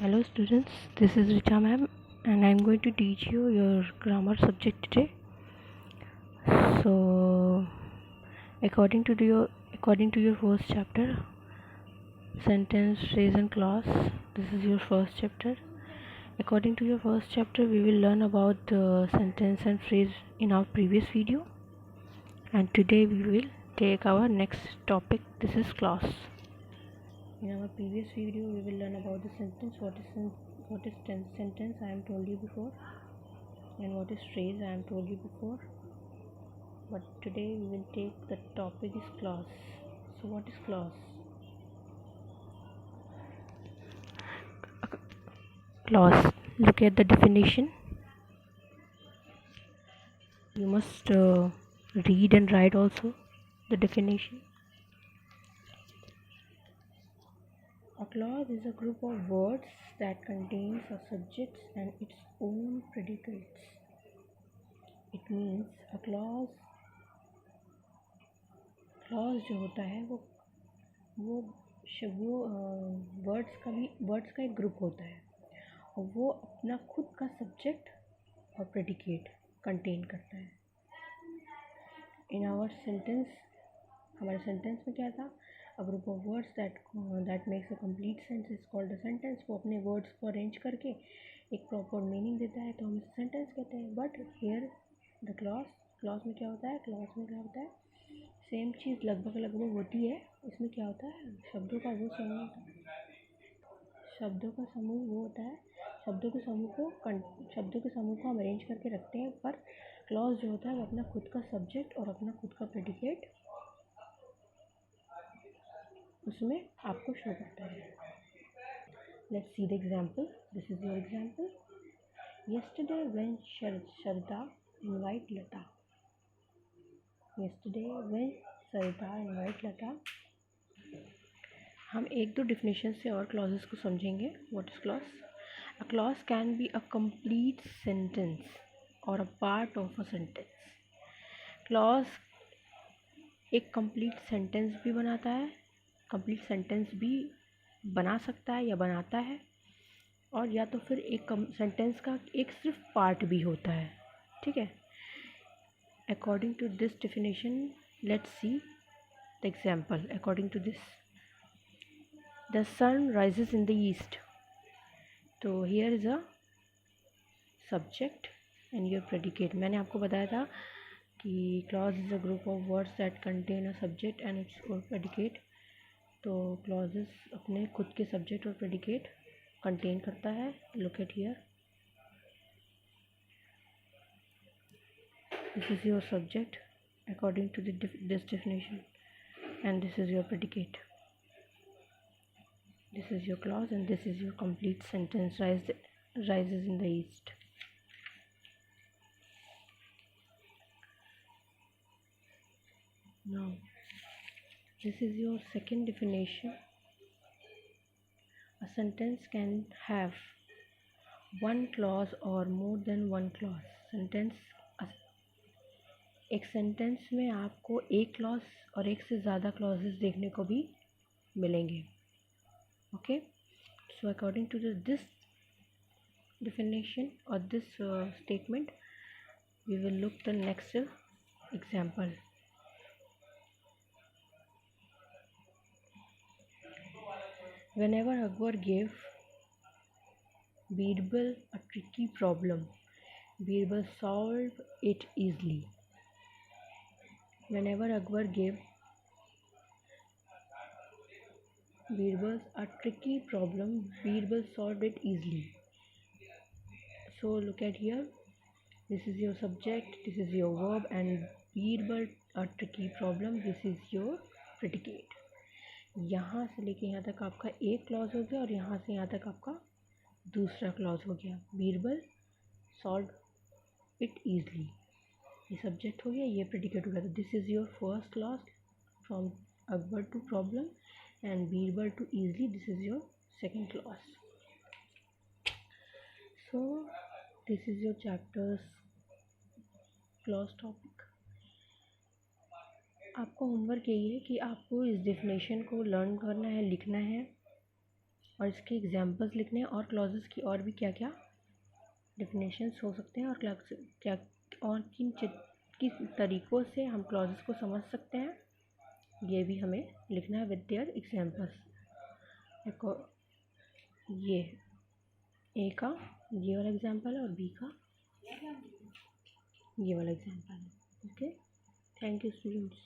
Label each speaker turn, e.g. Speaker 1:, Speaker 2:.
Speaker 1: Hello students, this is Richa ma'am and I am going to teach you your grammar subject today. So according to your first chapter, sentence, phrase and clause, this is your first chapter. According to your first chapter, we will learn about the sentence and phrase in our previous video, and today we will take our next topic. This is clause. In our previous video, we will learn about the sentence. What is sentence? I am told you before, and what is phrase? I am told you before. But today we will take the topic is clause. So what is clause? Clause. Look at the definition. You must read and write also the definition. A clause is a group of words that contains a subject and its own predicates. It means a clause जो होता है वो words का एक group होता है और वो अपना खुद का सब्जेक्ट और प्रेडिकेट कंटेन करता है. इन आवर सेंटेंस, हमारे सेंटेंस में क्या था? अ group of words that makes a complete sentence is called a sentence. वो अपने वर्ड्स को अरेंज करके एक प्रॉपर मीनिंग देता है तो हम इसे सेंटेंस कहते हैं. बट हियर द क्लॉज में क्या होता है? सेम चीज़ लगभग होती है. इसमें क्या होता है? शब्दों का समूह वो होता है. शब्दों के समूह को हम अरेंज करके रखते हैं, पर क्लॉज जो होता है वो अपना खुद का सब्जेक्ट और अपना खुद का प्रेडिकेट उसमें आपको शो करता है. Let's see the example. This is your example. yesterday when Sharda invite Lata. हम एक दो डिफिनेशन से और क्लॉजेस को समझेंगे. What is clause? A clause can be a complete sentence or a part of a sentence. Clause एक complete sentence भी बनाता है, कंप्लीट सेंटेंस भी बना सकता है या बनाता है, और या तो फिर एक सेंटेंस का एक सिर्फ पार्ट भी होता है. ठीक है. According to this definition, let's see the example. According to this, the sun rises in the east. तो here is a subject and your predicate. मैंने आपको बताया था कि clause is a group of words that contain a subject and its or predicate. तो clauses अपने खुद के सब्जेक्ट और प्रेडिकेट कंटेन करता है. Look at here. This is your subject according to this definition, and this is your predicate. This is your clause and this is your complete sentence. Rises in the east. Now this is your second definition. A sentence can have one clause or more than one clause. एक sentence में आपको एक clause और एक से ज़्यादा clauses देखने को भी मिलेंगे. Okay. So according to this definition or this statement, we will look the next example. Whenever Akbar gave Birbal a tricky problem, Birbal solved it easily. Whenever Akbar gave Birbal a tricky problem, Birbal solved it easily. So look at here. This is your subject, this is your verb, and Birbal a tricky problem, this is your predicate. यहाँ से लेके यहाँ तक आपका एक clause हो गया और यहाँ से यहाँ तक आपका दूसरा क्लॉज हो गया. बीरबल सॉल्व इट ईजली, ये सब्जेक्ट हो गया, ये प्रेडिकेट हो गया. तो this is your first clause from Akbar to problem and Birbal to easily. This is your second clause. So this is your chapters clause topic. आपको होमवर्क यही है कि आपको इस डेफिनेशन को लर्न करना है, लिखना है और इसके एग्जांपल्स लिखने हैं और क्लॉजेस की और भी क्या क्या डेफिनेशंस हो सकते हैं और क्या और किस तरीक़ों से हम क्लॉजेस को समझ सकते हैं ये भी हमें लिखना है विद देयर एग्जांपल्स। देखो ये ए का ये वाला एग्जांपल है और बी का ये वाला एग्जांपल है। Okay, thank you students.